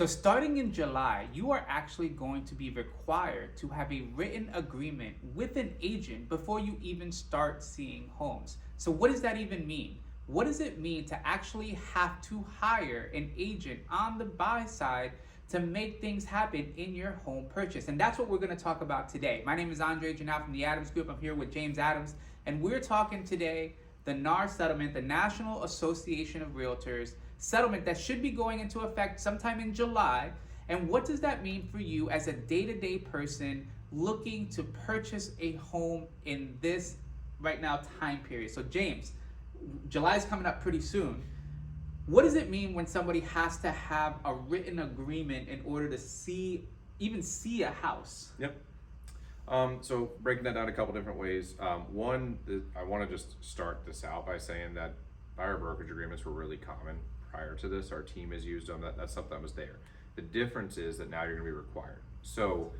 So starting in July, you are actually going to be required to have a written agreement with an agent before you even start seeing homes. So what does that even mean? What does it mean to actually have to hire an agent on the buy side to make things happen in your home purchase? And that's what we're going to talk about today. My name is Andre Janelle from the Adams Group. I'm here with James Adams, and we're talking today the NAR Settlement, the National Association of Realtors settlement that should be going into effect sometime in July. And what does that mean for you as a day-to-day person looking to purchase a home in this right now time period? So James, July is coming up pretty soon. What does it mean when somebody has to have a written agreement in order to even see a house? Yep. So breaking that down a couple different ways. One, I want to just start this out by saying that buyer brokerage agreements were really common prior to this. Our team has used them. That's something that was there. The difference is that now you're going to be required. So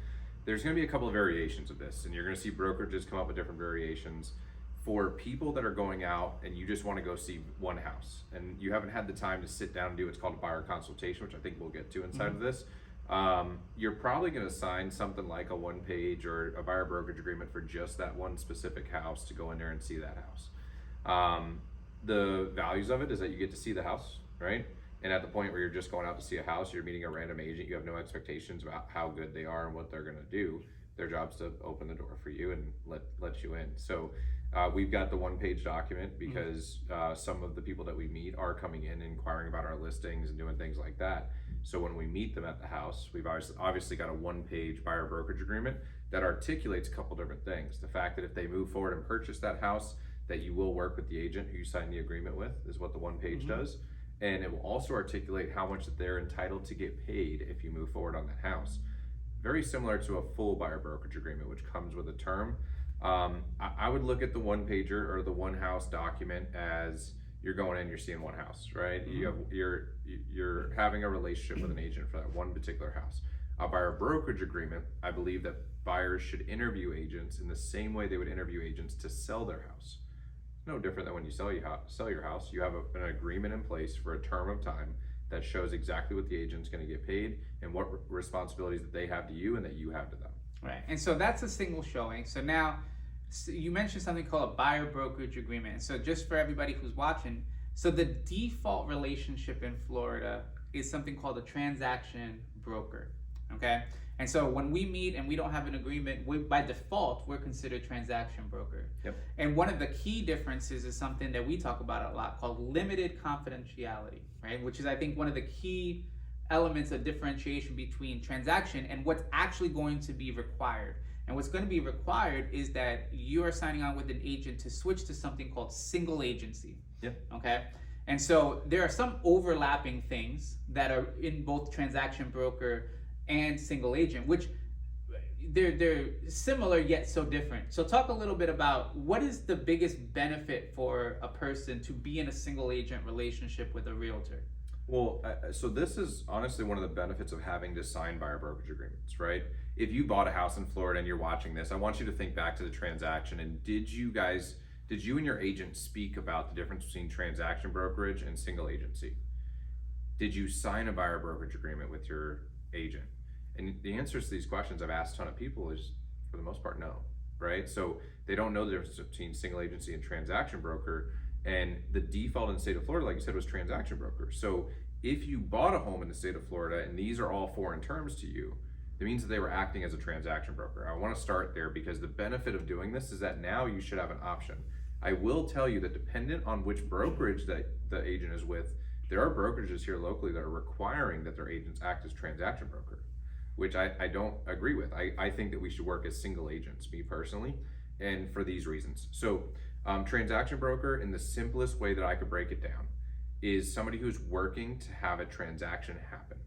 there's going to be a couple of variations of this, and you're going to see brokerages come up with different variations. For people that are going out and you just want to go see one house and you haven't had the time to sit down and do what's called a buyer consultation, which I think we'll get to inside of this, you're probably going to sign something like a one-page or a buyer brokerage agreement for just that one specific house to go in there and see that house. The values of it is that you get to see the house, right? And at the point where you're just going out to see a house, you're meeting a random agent, you have no expectations about how good they are and what they're going to do. Their job's to open the door for you and let you in. So we've got the one-page document because some of the people that we meet are coming in and inquiring about our listings and doing things like that. So when we meet them at the house, we've obviously got a one-page buyer brokerage agreement that articulates a couple different things. The fact that if they move forward and purchase that house, that you will work with the agent who you signed the agreement with is what the one page does. And it will also articulate how much that they're entitled to get paid if you move forward on that house. Very similar to a full buyer brokerage agreement, which comes with a term. I would look at the one pager or the one house document as you're going in, you're seeing one house, right? You're having a relationship with an agent for that one particular house. A buyer brokerage agreement, I believe that buyers should interview agents in the same way they would interview agents to sell their house. No different than when you sell your house. You have an agreement in place for a term of time that shows exactly what the agent's going to get paid and what responsibilities that they have to you and that you have to them. Right, and so that's a single showing. So now, you mentioned something called a buyer brokerage agreement. So just for everybody who's watching, so the default relationship in Florida is something called a transaction broker, okay? And so when we meet and we don't have an agreement, by default, we're considered transaction broker. Yep. And one of the key differences is something that we talk about a lot called limited confidentiality, right? Which is, I think, one of the key elements of differentiation between transaction and what's actually going to be required. And what's going to be required is that you are signing on with an agent to switch to something called single agency. Yep. Okay. And so there are some overlapping things that are in both transaction broker and single agent, which they're similar yet so different. So talk a little bit about what is the biggest benefit for a person to be in a single agent relationship with a realtor? Well, so this is honestly one of the benefits of having to sign buyer brokerage agreements, right? If you bought a house in Florida and you're watching this, I want you to think back to the transaction. And did you and your agent speak about the difference between transaction brokerage and single agency? Did you sign a buyer brokerage agreement with your agent? And the answers to these questions I've asked a ton of people is, for the most part, no, right? So they don't know the difference between single agency and transaction broker. And the default in the state of Florida, like you said, was transaction broker. So if you bought a home in the state of Florida and these are all foreign terms to you, it means that they were acting as a transaction broker. I want to start there because the benefit of doing this is that now you should have an option. I will tell you that dependent on which brokerage that the agent is with, there are brokerages here locally that are requiring that their agents act as transaction broker, which I don't agree with. I think that we should work as single agents, me personally, and for these reasons. So transaction broker, in the simplest way that I could break it down, is somebody who's working to have a transaction happen.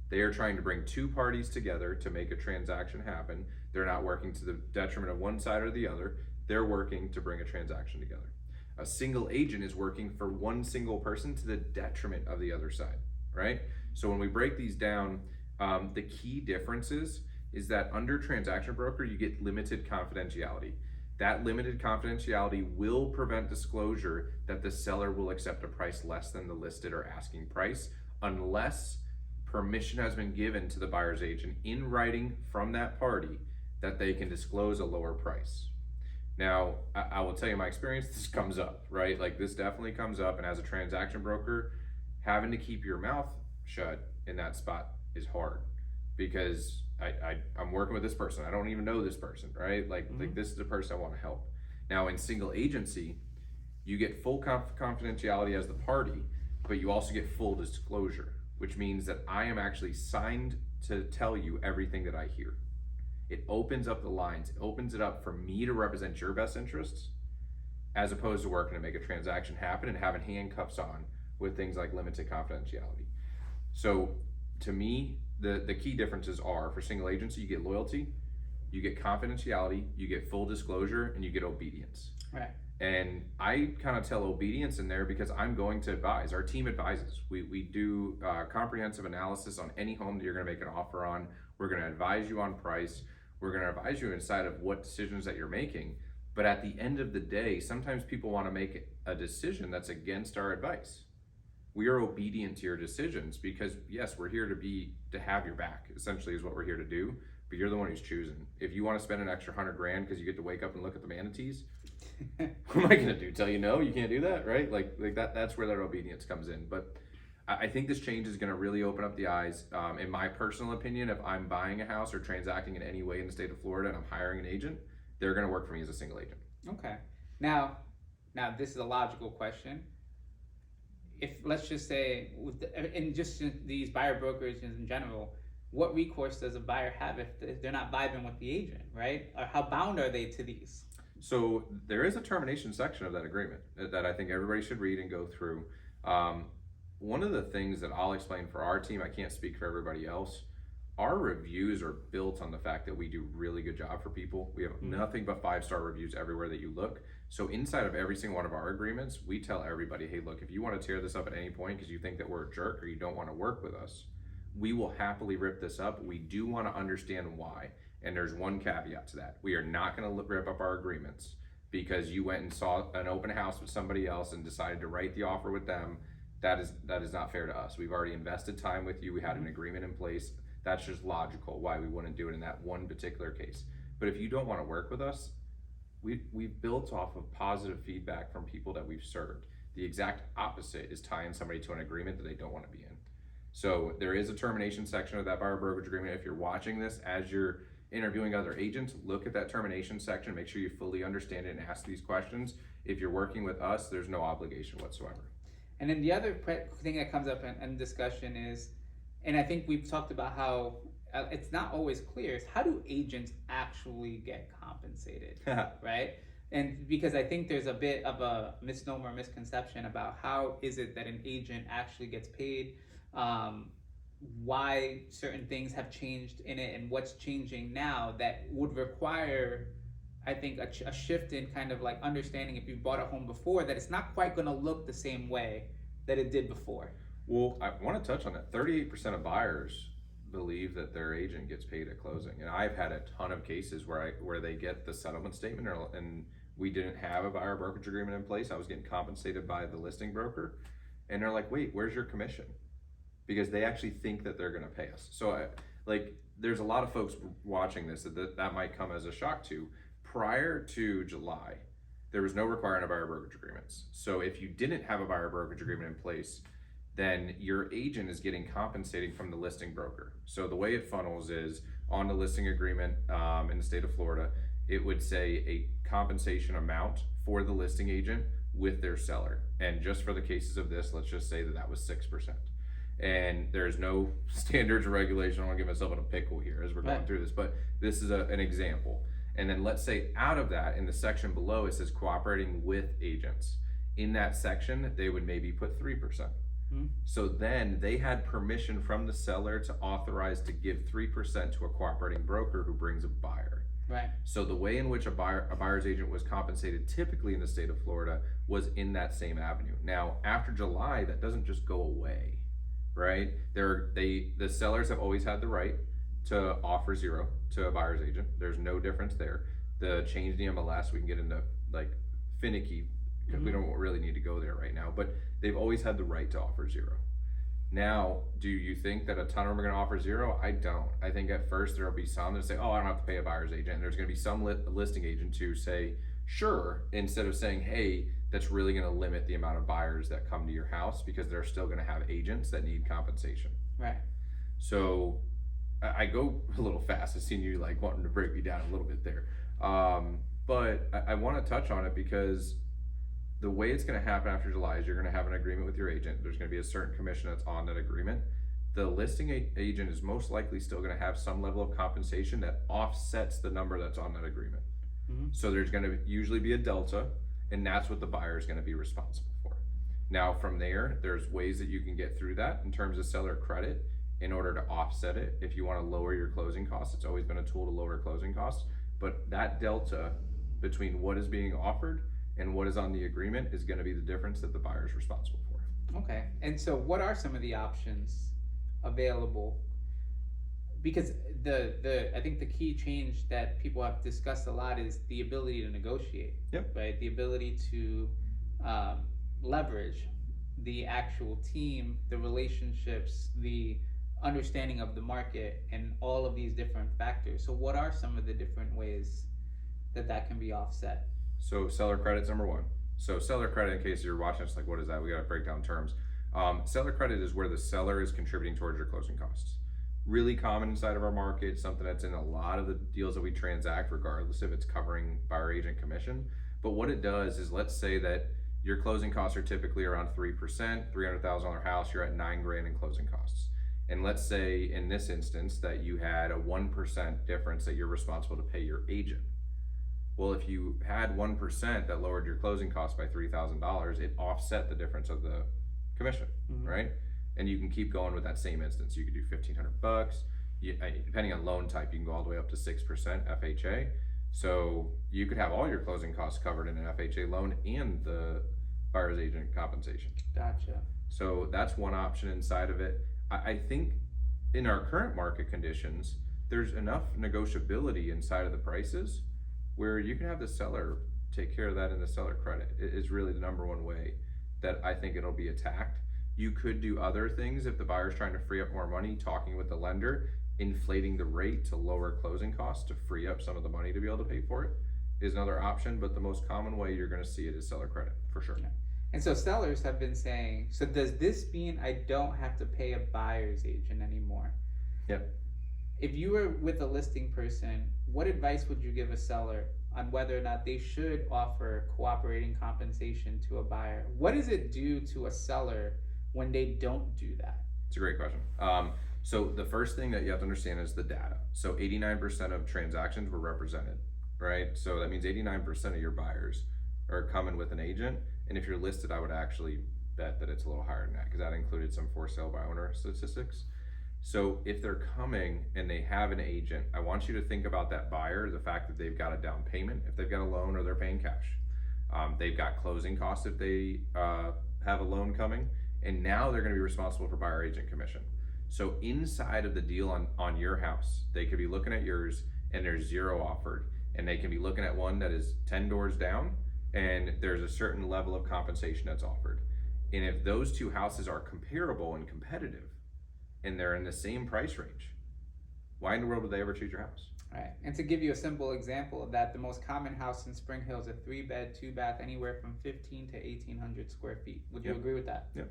They are trying to bring two parties together to make a transaction happen. They're not working to the detriment of one side or the other. They're working to bring a transaction together. A single agent is working for one single person to the detriment of the other side, right? So when we break these down, the key differences is that under transaction broker, you get limited confidentiality. That limited confidentiality will prevent disclosure that the seller will accept a price less than the listed or asking price, unless permission has been given to the buyer's agent in writing from that party that they can disclose a lower price. Now, I will tell you my experience, this comes up, right? Like this definitely comes up, and as a transaction broker, having to keep your mouth shut in that spot is hard because I'm working with this person. I don't even know this person, right? Like this is the person I want to help. Now in single agency, you get full confidentiality as the party, but you also get full disclosure, which means that I am actually signed to tell you everything that I hear. It opens up the lines, it opens it up for me to represent your best interests, as opposed to working to make a transaction happen and having handcuffs on with things like limited confidentiality. So to me, the key differences are for single agency, you get loyalty, you get confidentiality, you get full disclosure, and you get obedience. Right. And I kind of tell obedience in there because I'm going to advise. Our team advises. We do comprehensive analysis on any home that you're going to make an offer on. We're going to advise you on price. We're going to advise you inside of what decisions that you're making. But at the end of the day, sometimes people want to make a decision that's against our advice. We are obedient to your decisions because yes, we're here to have your back, essentially is what we're here to do, but you're the one who's choosing. If you want to spend an extra $100,000 because you get to wake up and look at the manatees, what am I gonna do? Tell you no? You can't do that, right? Like that's where that obedience comes in. But I think this change is gonna really open up the eyes. In my personal opinion, if I'm buying a house or transacting in any way in the state of Florida and I'm hiring an agent, they're gonna work for me as a single agent. Okay. Now this is a logical question. If let's just say, these buyer brokers in general, what recourse does a buyer have if they're not vibing with the agent, right? Or how bound are they to these? So there is a termination section of that agreement that I think everybody should read and go through. One of the things that I'll explain for our team, I can't speak for everybody else, our reviews are built on the fact that we do really good job for people. We have nothing but 5-star reviews everywhere that you look. So inside of every single one of our agreements, we tell everybody, hey, look, if you want to tear this up at any point because you think that we're a jerk or you don't want to work with us, we will happily rip this up. We do want to understand why. And there's one caveat to that. We are not going to rip up our agreements because you went and saw an open house with somebody else and decided to write the offer with them. That is not fair to us. We've already invested time with you. We had an agreement in place. That's just logical why we wouldn't do it in that one particular case. But if you don't want to work with us, we've built off of positive feedback from people that we've served. The exact opposite is tying somebody to an agreement that they don't want to be in. So there is a termination section of that buyer brokerage agreement. If you're watching this as you're interviewing other agents, look at that termination section, make sure you fully understand it and ask these questions. If you're working with us, there's no obligation whatsoever. And then the other thing that comes up in discussion is, and I think we've talked about how it's not always clear, is how do agents actually get compensated, right? And because I think there's a bit of a misnomer, misconception about how is it that an agent actually gets paid, why certain things have changed in it, and what's changing now that would require, I think, a shift in kind of like understanding, if you bought a home before, that it's not quite going to look the same way that it did before. Well, I want to touch on that. 38% of buyers believe that their agent gets paid at closing, and I've had a ton of cases where they get the settlement statement, and we didn't have a buyer brokerage agreement in place. I was getting compensated by the listing broker, and they're like, "Wait, where's your commission?" Because they actually think that they're going to pay us. So, there's a lot of folks watching this that might come as a shock to. Prior to July, there was no requirement of buyer brokerage agreements. So if you didn't have a buyer brokerage agreement in place, then your agent is getting compensating from the listing broker. So the way it funnels is on the listing agreement in the state of Florida, it would say a compensation amount for the listing agent with their seller. And just for the cases of this, let's just say that was 6%. And there's no standards or regulation. I don't want to get myself in a pickle here as we're going through this, but this is an example. And then let's say out of that, in the section below, it says cooperating with agents. In that section, they would maybe put 3%. So then they had permission from the seller to authorize to give 3% to a cooperating broker who brings a buyer. Right. So the way in which a buyer's agent was compensated typically in the state of Florida was in that same avenue. Now, after July, that doesn't just go away, right? The sellers have always had the right to offer 0 to a buyer's agent. There's no difference there. The change in the MLS, we can get into like finicky, because we don't really need to go there right now, but they've always had the right to offer 0. Now, do you think that a ton of them are going to offer zero? I don't. I think at first there will be some that say, oh, I don't have to pay a buyer's agent. And there's going to be some listing agents who say, sure, instead of saying, hey, that's really going to limit the amount of buyers that come to your house because they're still going to have agents that need compensation. Right. So I go a little fast. I've seen you like wanting to break me down a little bit there. But I want to touch on it because the way it's going to happen after July is you're going to have an agreement with your agent. There's going to be a certain commission that's on that agreement. The listing agent is most likely still going to have some level of compensation that offsets the number that's on that agreement. Mm-hmm. So there's going to usually be a delta, and that's what the buyer is going to be responsible for. Now from there, there's ways that you can get through that in terms of seller credit in order to offset it. If you want to lower your closing costs, it's always been a tool to lower closing costs. But that delta between what is being offered and what is on the agreement is going to be the difference that the buyer is responsible for. Okay. And so what are some of the options available? Because I think the key change that people have discussed a lot is the ability to negotiate. Yep. Right? The ability to leverage the actual team, the relationships, the understanding of the market, and all of these different factors. So what are some of the different ways that can be offset? So seller credit's number one. So seller credit, in case you're watching, it's like, what is that? We got to break down terms. Seller credit is where the seller is contributing towards your closing costs. Really common inside of our market, something that's in a lot of the deals that we transact, regardless if it's covering buyer agent commission. But what it does is, let's say that your closing costs are typically around 3%, $300,000 house, you're at $9,000 in closing costs. And let's say in this instance that you had a 1% difference that you're responsible to pay your agent. Well, if you had 1% that lowered your closing costs by $3,000, it offset the difference of the commission, Mm-hmm. right? And you can keep going with that same instance. You could do $1,500. Depending on loan type, you can go all the way up to 6% FHA. So you could have all your closing costs covered in an FHA loan and the buyer's agent compensation. Gotcha. So that's one option inside of it. I think in our current market conditions, there's enough negotiability inside of the prices where you can have the seller take care of that in the seller credit. It is really the number one way that I think it'll be attacked. You could do other things if the buyer's trying to free up more money, talking with the lender, inflating the rate to lower closing costs to free up some of the money to be able to pay for it is another option, but the most common way you're gonna see it is seller credit, for sure. Yeah. And so sellers have been saying, so does this mean I don't have to pay a buyer's agent anymore? Yep. If you were with a listing person, what advice would you give a seller on whether or not they should offer cooperating compensation to a buyer? What does it do to a seller when they don't do that? It's a great question. So the first thing that you have to understand is the data. So 89% of transactions were represented, right? So that means 89% of your buyers are coming with an agent. And if you're listed, I would actually bet that it's a little higher than that because that included some for sale by owner statistics. So if they're coming and they have an agent, I want you to think about that buyer, the fact that they've got a down payment, if they've got a loan or they're paying cash. They've got closing costs if they have a loan coming, and now they're gonna be responsible for buyer agent commission. So inside of the deal on your house, they could be looking at yours and there's zero offered, and they can be looking at one that is 10 doors down and there's a certain level of compensation that's offered. And if those two houses are comparable and competitive, and they're in the same price range, why in the world would they ever choose your house? Right. And to give you a simple example of that, the most common house in Spring Hill is a 3-bed, 2-bath, anywhere from 15 to 1,800 square feet. Would you agree with that? Yep.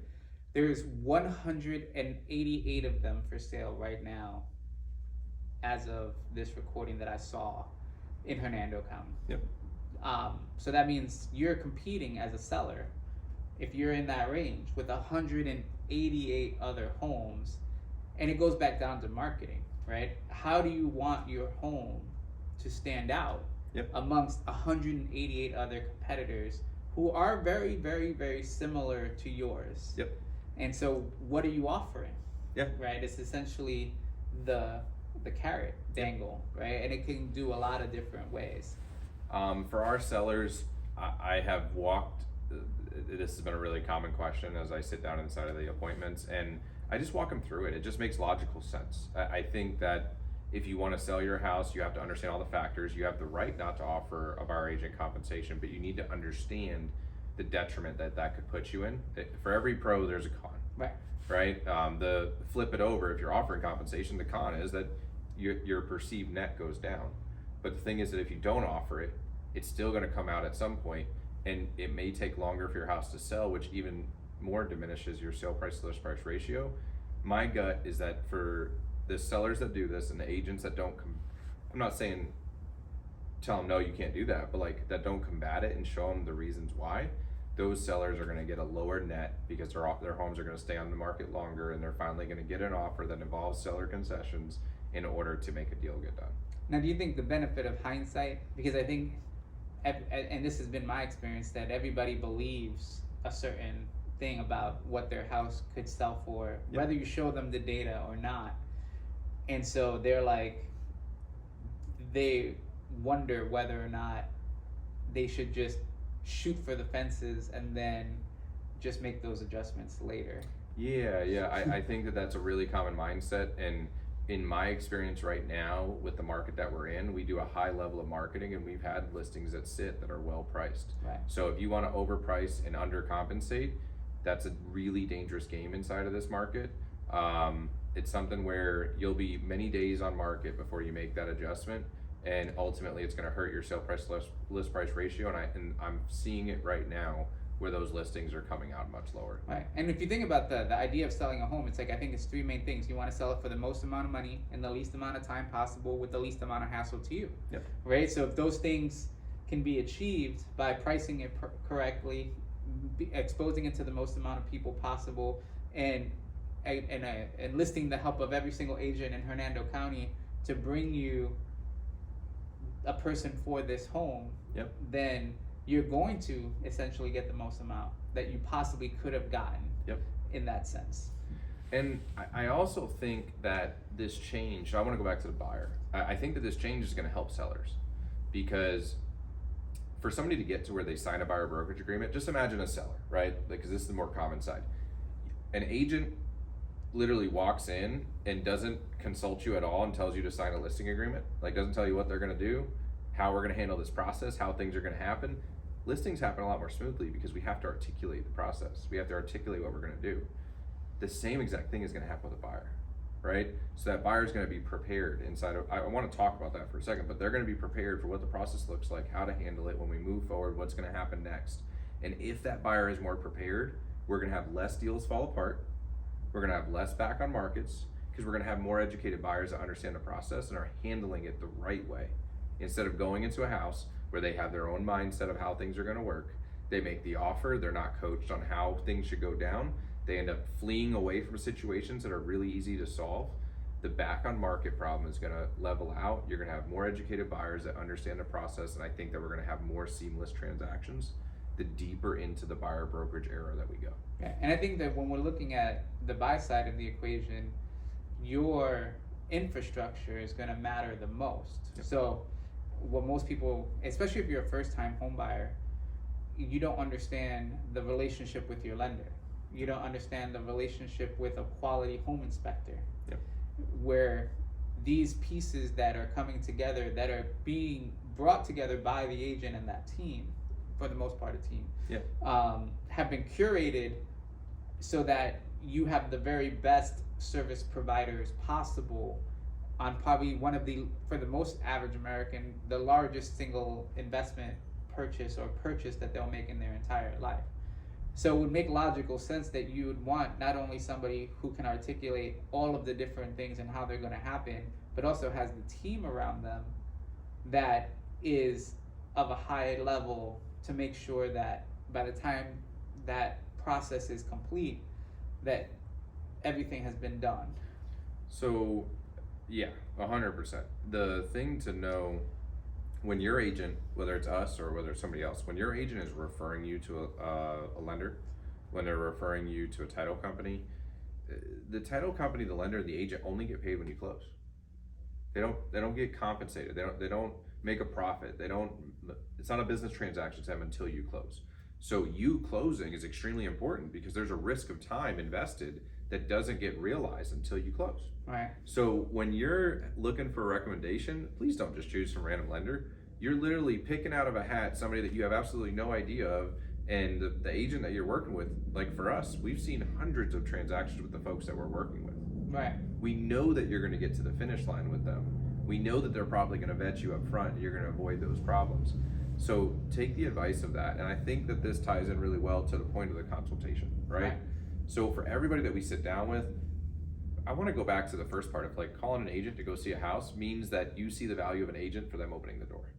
There's 188 of them for sale right now as of this recording that I saw in Hernando County. Yep. So that means you're competing as a seller, if you're in that range, with 188 other homes. And it goes back down to marketing, right? How do you want your home to stand out amongst 188 other competitors who are very, very, very similar to yours? Yep. And so what are you offering? Yeah. Right? It's essentially the carrot dangle, right? And it can do a lot of different ways. For our sellers, I have walked, this has been a really common question as I sit down inside of the appointments, and I just walk them through it. It just makes logical sense. I think that if you want to sell your house, you have to understand all the factors. You have the right not to offer a buyer agent compensation, but you need to understand the detriment that could put you in. For every pro, there's a con, Right. The flip it over, if you're offering compensation, the con is that your perceived net goes down. But the thing is that if you don't offer it, it's still going to come out at some point, and it may take longer for your house to sell, which even more diminishes your sale price to list price ratio. My gut is that for the sellers that do this and the agents that don't, I'm not saying tell them no, you can't do that, but like that don't combat it and show them the reasons why, those sellers are going to get a lower net because their homes are going to stay on the market longer, and they're finally going to get an offer that involves seller concessions in order to make a deal get done. Now, do you think the benefit of hindsight, because I think, and this has been my experience, that everybody believes a certain thing about what their house could sell for, Yep. whether you show them the data or not. And so they're like, they wonder whether or not they should just shoot for the fences and then just make those adjustments later. Yeah, I think that that's a really common mindset, and in my experience right now with the market that we're in, we do a high level of marketing, and we've had listings that sit that are well priced. Right. So if you want to overprice and undercompensate, that's a really dangerous game inside of this market. It's something where you'll be many days on market before you make that adjustment, and ultimately it's going to hurt your sale price list price ratio, and I'm seeing it right now where those listings are coming out much lower. Right. And if you think about the idea of selling a home, it's like, I think it's three main things. You want to sell it for the most amount of money in the least amount of time possible with the least amount of hassle to you. Yep. Right? So if those things can be achieved by pricing it correctly, exposing it to the most amount of people possible, and enlisting the help of every single agent in Hernando County to bring you a person for this home, Yep. then you're going to essentially get the most amount that you possibly could have gotten. Yep. In that sense. And I also think that this change, so I want to go back to the buyer. I think that this change is going to help sellers, because for somebody to get to where they sign a buyer brokerage agreement, just imagine a seller, right? Because this is the more common side. An agent literally walks in and doesn't consult you at all and tells you to sign a listing agreement, like doesn't tell you what they're going to do, how we're going to handle this process, how things are going to happen. Listings happen a lot more smoothly because we have to articulate the process. We have to articulate what we're going to do. The same exact thing is going to happen with a buyer, right? So that buyer is going to be prepared inside of, I want to talk about that for a second, but they're going to be prepared for what the process looks like, how to handle it when we move forward, what's going to happen next. And if that buyer is more prepared, we're going to have less deals fall apart. We're going to have less back on markets, because we're going to have more educated buyers that understand the process and are handling it the right way. Instead of going into a house where they have their own mindset of how things are going to work, they make the offer, they're not coached on how things should go down, they end up fleeing away from situations that are really easy to solve. The back on market problem is going to level out. You're going to have more educated buyers that understand the process, and I think that we're going to have more seamless transactions the deeper into the buyer brokerage era that we go. Yeah. And I think that when we're looking at the buy side of the equation, your infrastructure is going to matter the most. Yep. So what most people, especially if you're a first-time home buyer, you don't understand the relationship with your lender. You don't understand the relationship with a quality home inspector. Yep. Where these pieces that are coming together, that are being brought together by the agent and that team, for the most part a team, Yep. have been curated so that you have the very best service providers possible on probably one of the, for the most average American, the largest single investment purchase that they'll make in their entire life. So it would make logical sense that you would want not only somebody who can articulate all of the different things and how they're going to happen, but also has the team around them that is of a high level to make sure that by the time that process is complete, that everything has been done. So, yeah, 100%. The thing to know, when your agent, whether it's us or whether it's somebody else, when your agent is referring you to a lender, when they're referring you to a title company, the title company, the lender, the agent only get paid when you close. They don't get compensated. They don't make a profit. It's not a business transaction to them until you close. So you closing is extremely important, because there's a risk of time invested that doesn't get realized until you close. Right. So when you're looking for a recommendation, please don't just choose some random lender. You're literally picking out of a hat somebody that you have absolutely no idea of, And the agent that you're working with, like for us, we've seen hundreds of transactions with the folks that we're working with. Right. We know that you're going to get to the finish line with them. We know that they're probably going to vet you up front and you're going to avoid those problems. So take the advice of that. And I think that this ties in really well to the point of the consultation, right? So for everybody that we sit down with, I want to go back to the first part of like calling an agent to go see a house means that you see the value of an agent for them opening the door,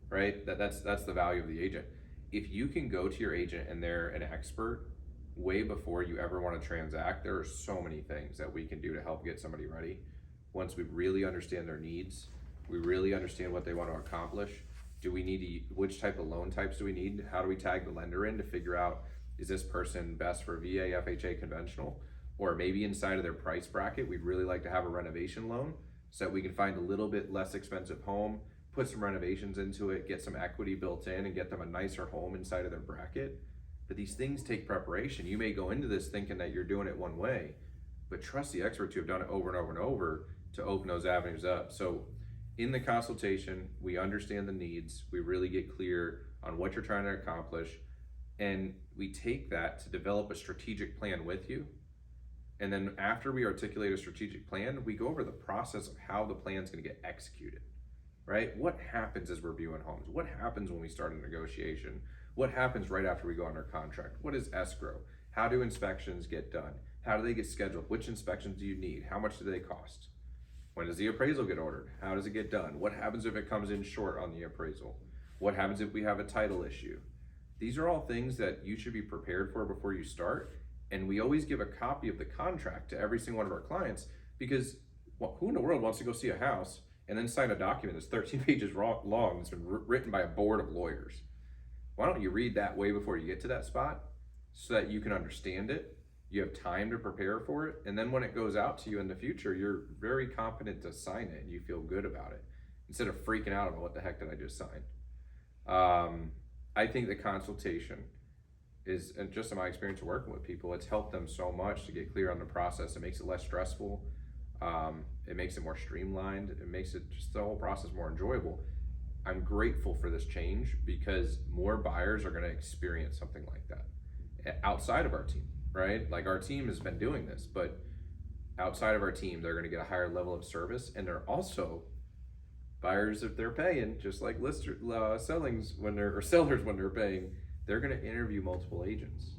right? That's the value of the agent. If you can go to your agent and they're an expert way before you ever want to transact, there are so many things that we can do to help get somebody ready. Once we really understand their needs, we really understand what they want to accomplish. Do we need which type of loan types do we need? How do we tag the lender in to figure out, is this person best for VA, FHA, conventional? Or maybe inside of their price bracket, we'd really like to have a renovation loan so that we can find a little bit less expensive home, put some renovations into it, get some equity built in, and get them a nicer home inside of their bracket. But these things take preparation. You may go into this thinking that you're doing it one way, but trust the experts who have done it over and over and over to open those avenues up. So in the consultation, we understand the needs, we really get clear on what you're trying to accomplish, and we take that to develop a strategic plan with you. And then after we articulate a strategic plan, we go over the process of how the plan is going to get executed, right? What happens as we're viewing homes? What happens when we start a negotiation? What happens right after we go under contract? What is escrow? How do inspections get done? How do they get scheduled? Which inspections do you need? How much do they cost? When does the appraisal get ordered? How does it get done? What happens if it comes in short on the appraisal? What happens if we have a title issue? These are all things that you should be prepared for before you start. And we always give a copy of the contract to every single one of our clients because who in the world wants to go see a house and then sign a document that's 13 pages long that's been written by a board of lawyers? Why don't you read that way before you get to that spot so that you can understand it, you have time to prepare for it, and then when it goes out to you in the future, you're very competent to sign it and you feel good about it instead of freaking out about what the heck did I just sign. I think the consultation is, and just in my experience of working with people, it's helped them so much to get clear on the process. It makes it less stressful. It makes it more streamlined. It makes it just the whole process more enjoyable. I'm grateful for this change because more buyers are going to experience something like that outside of our team, right? Like our team has been doing this, but outside of our team, they're going to get a higher level of service, and they're also buyers if they're paying, just like sellers when they're paying. They're going to interview multiple agents.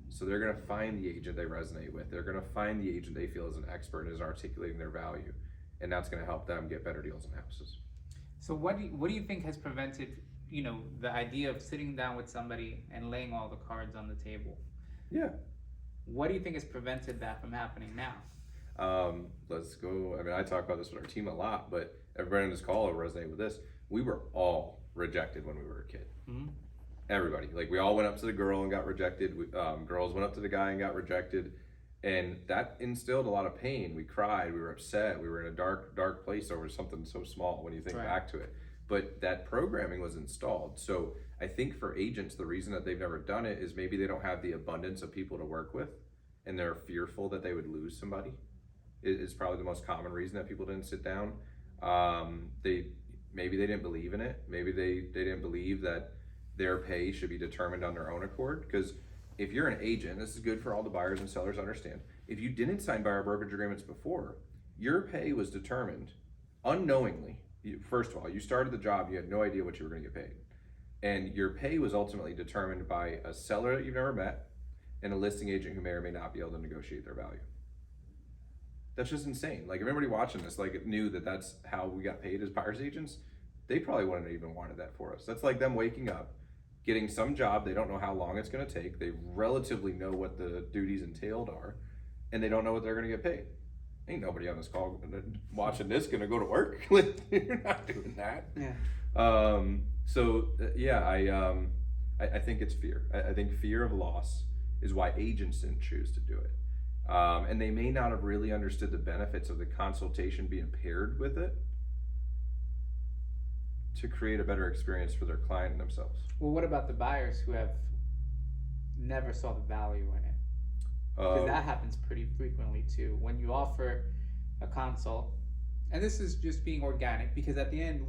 So they're going to find the agent they resonate with. They're going to find the agent they feel is an expert and is articulating their value. And that's going to help them get better deals on houses. So what do you think has prevented, the idea of sitting down with somebody and laying all the cards on the table? Yeah. What do you think has prevented that from happening now? Let's go. I mean, I talk about this with our team a lot, but everybody on this call will resonate with this. We were all rejected when we were a kid. Mm-hmm. Everybody, like we all went up to the girl and got rejected. Girls went up to the guy and got rejected, and that instilled a lot of pain. We cried, we were upset, we were in a dark place over something so small when you think back to it. But that programming was installed. So I think for agents, the reason that they've never done it is maybe they don't have the abundance of people to work with, and they're fearful that they would lose somebody. It's probably the most common reason that people didn't sit down. Maybe they didn't believe in it. Maybe they didn't believe that their pay should be determined on their own accord. Because if you're an agent, this is good for all the buyers and sellers to understand. If you didn't sign buyer brokerage agreements before, your pay was determined unknowingly. First of all, you started the job, you had no idea what you were going to get paid. And your pay was ultimately determined by a seller that you've never met and a listing agent who may or may not be able to negotiate their value. That's just insane. Like everybody watching this, knew that that's how we got paid as buyer's agents. They probably wouldn't have even wanted that for us. That's like them waking up, getting some job, they don't know how long it's going to take, they relatively know what the duties entailed are, and they don't know what they're going to get paid. Ain't nobody on this call watching this going to go to work. You're not doing that. Yeah. I think it's fear. I think fear of loss is why agents didn't choose to do it. And they may not have really understood the benefits of the consultation being paired with it to create a better experience for their client and themselves. Well, what about the buyers who have never saw the value in it? Because that happens pretty frequently too. When you offer a consult, and this is just being organic, because at the end,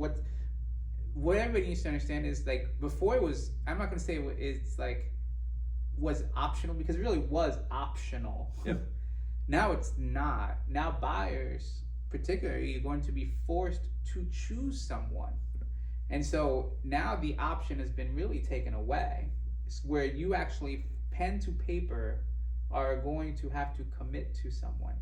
what everybody needs to understand is like before it was, I'm not going to say it's like was optional, because it really was optional. Yep. Now it's not. Now buyers particularly are going to be forced to choose someone. And so now the option has been really taken away. It's where you actually, pen to paper, are going to have to commit to someone.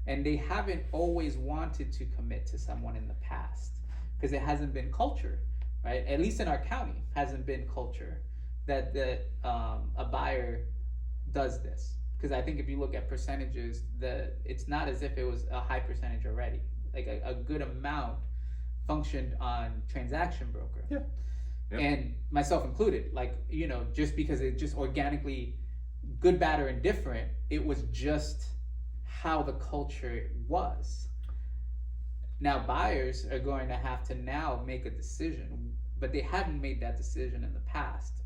And they haven't always wanted to commit to someone in the past because it hasn't been culture, right? At least in our county, hasn't been culture that a buyer does this. Because I think if you look at percentages, it's not as if it was a high percentage already. Like a good amount functioned on transaction broker. Yeah. Yep. And myself included, like, you know, just because it just organically, good, bad, or indifferent, it was just how the culture was. Now buyers are going to have to now make a decision, but they haven't made that decision in the past.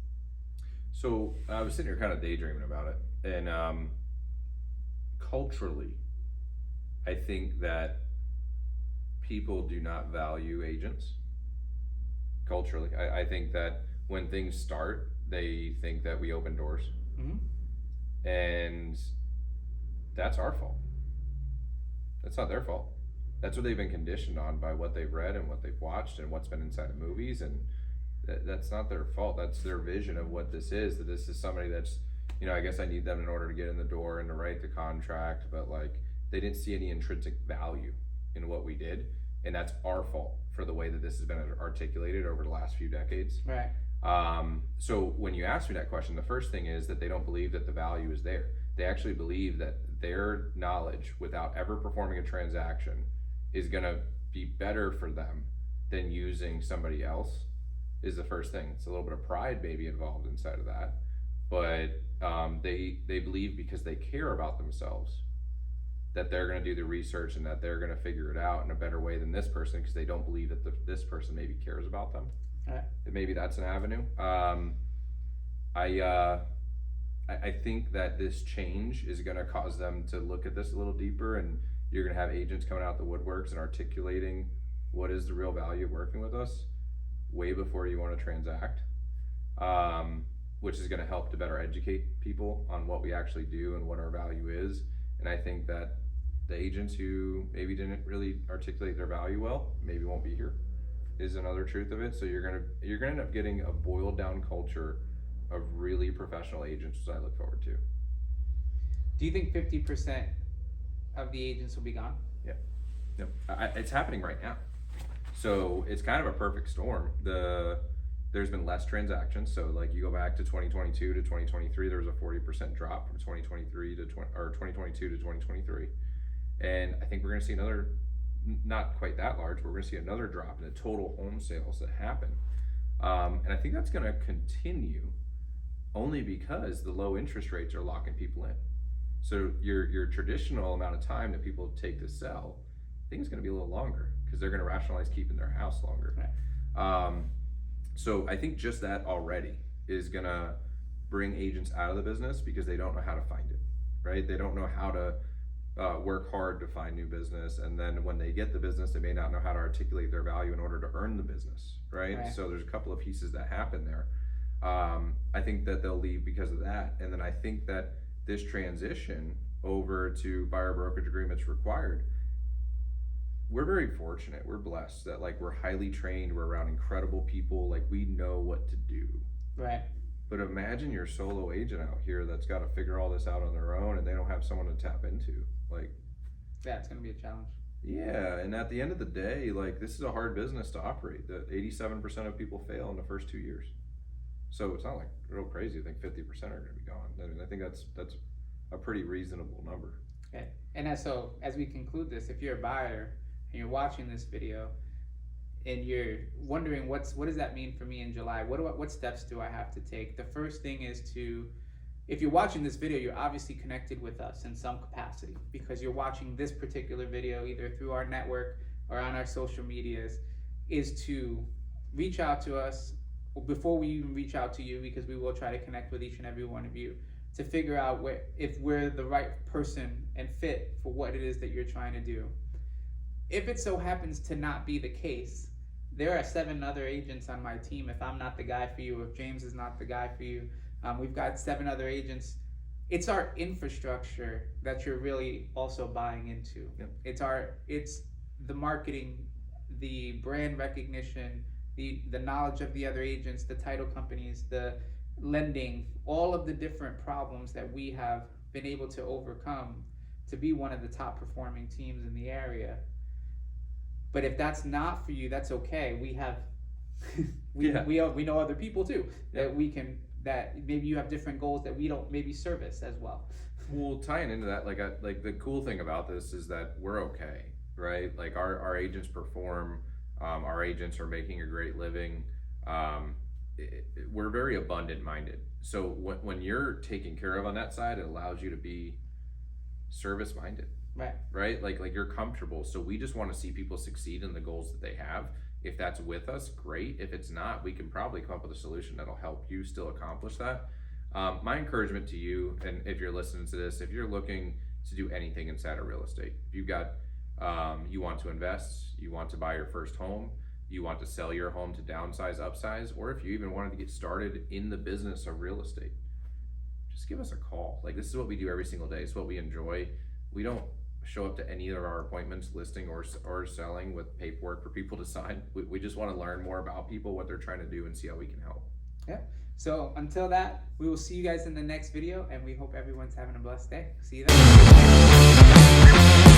So I was sitting here kind of daydreaming about it, and culturally, I think that people do not value agents. Culturally, I think that when things start, they think that we open doors, and that's our fault. That's not their fault. That's what they've been conditioned on by what they've read and what they've watched and what's been inside of movies, and that's not their fault. That's their vision of what this is, that this is somebody that's, you know, I guess I need them in order to get in the door and to write the contract, but like they didn't see any intrinsic value in what we did, and that's our fault for the way that this has been articulated over the last few decades. Right. So when you ask me that question, the first thing is that they don't believe that the value is there. They actually believe that their knowledge without ever performing a transaction is gonna be better for them than using somebody else, is the first thing. It's a little bit of pride maybe involved inside of that, but they believe because they care about themselves that they're going to do the research and that they're going to figure it out in a better way than this person, because they don't believe that this person maybe cares about them. Right. And maybe that's an avenue. I think that this change is going to cause them to look at this a little deeper, and you're going to have agents coming out the woodworks and articulating what is the real value of working with us way before you want to transact, which is going to help to better educate people on what we actually do and what our value is. And I think that the agents who maybe didn't really articulate their value well maybe won't be here, is another truth of it. So you're gonna end up getting a boiled down culture of really professional agents, which I look forward to. Do you think 50% of the agents will be gone? Yeah. Yep. It's happening right now. So it's kind of a perfect storm. There's been less transactions. So like you go back to 2022 to 2023, there was a 40% drop from 2022 to 2023. And I think we're going to see another, not quite that large, but we're going to see another drop in the total home sales that happen. And I think that's going to continue only because the low interest rates are locking people in. So your traditional amount of time that people take to sell, I think it's going to be a little longer because they're going to rationalize keeping their house longer. Right. So I think just that already is going to bring agents out of the business because they don't know how to find it, right? They don't know how to work hard to find new business. And then when they get the business, they may not know how to articulate their value in order to earn the business, right? So there's a couple of pieces that happen there. I think that they'll leave because of that. And then I think that this transition over to buyer brokerage agreements required, we're very fortunate, we're blessed that like we're highly trained, we're around incredible people, like we know what to do. Right. But imagine your solo agent out here that's got to figure all this out on their own and they don't have someone to tap into. Like, yeah, it's going to be a challenge. Yeah, and at the end of the day, like this is a hard business to operate. That 87% of people fail in the first 2 years. So it's not like real crazy. I think 50% are going to be gone. I mean, I think that's a pretty reasonable number. Okay. And as we conclude this, if you're a buyer and you're watching this video and you're wondering what does that mean for me in July? What steps do I have to take? The first thing is if you're watching this video, you're obviously connected with us in some capacity because you're watching this particular video either through our network or on our social medias, is to reach out to us before we even reach out to you, because we will try to connect with each and every one of you to figure out if we're the right person and fit for what it is that you're trying to do. If it so happens to not be the case, there are 7 other agents on my team. If I'm not the guy for you, if James is not the guy for you, we've got 7 other agents. It's our infrastructure that you're really also buying into. Yep. It's the marketing, the brand recognition, the knowledge of the other agents, the title companies, the lending, all of the different problems that we have been able to overcome to be one of the top performing teams in the area. But if that's not for you, that's okay. We have we know other people too that we can, that maybe you have different goals that we don't maybe service as well. Well, tying into that, like the cool thing about this is that we're okay, right? Like our agents perform, our agents are making a great living. We're very abundant minded. So when you're taken care of on that side, it allows you to be service minded. Right? Like you're comfortable. So we just want to see people succeed in the goals that they have. If that's with us, great. If it's not, we can probably come up with a solution that'll help you still accomplish that. My encouragement to you, and if you're listening to this, if you're looking to do anything inside of real estate, if you've got, you want to invest, you want to buy your first home, you want to sell your home to downsize, upsize, or if you even wanted to get started in the business of real estate, just give us a call. Like, this is what we do every single day. It's what we enjoy. We don't show up to any of our appointments listing or selling with paperwork for people to sign. We just want to learn more about people, what they're trying to do, and see how we can help. Yeah. So until that, we will see you guys in the next video, and we hope everyone's having a blessed day. See you then.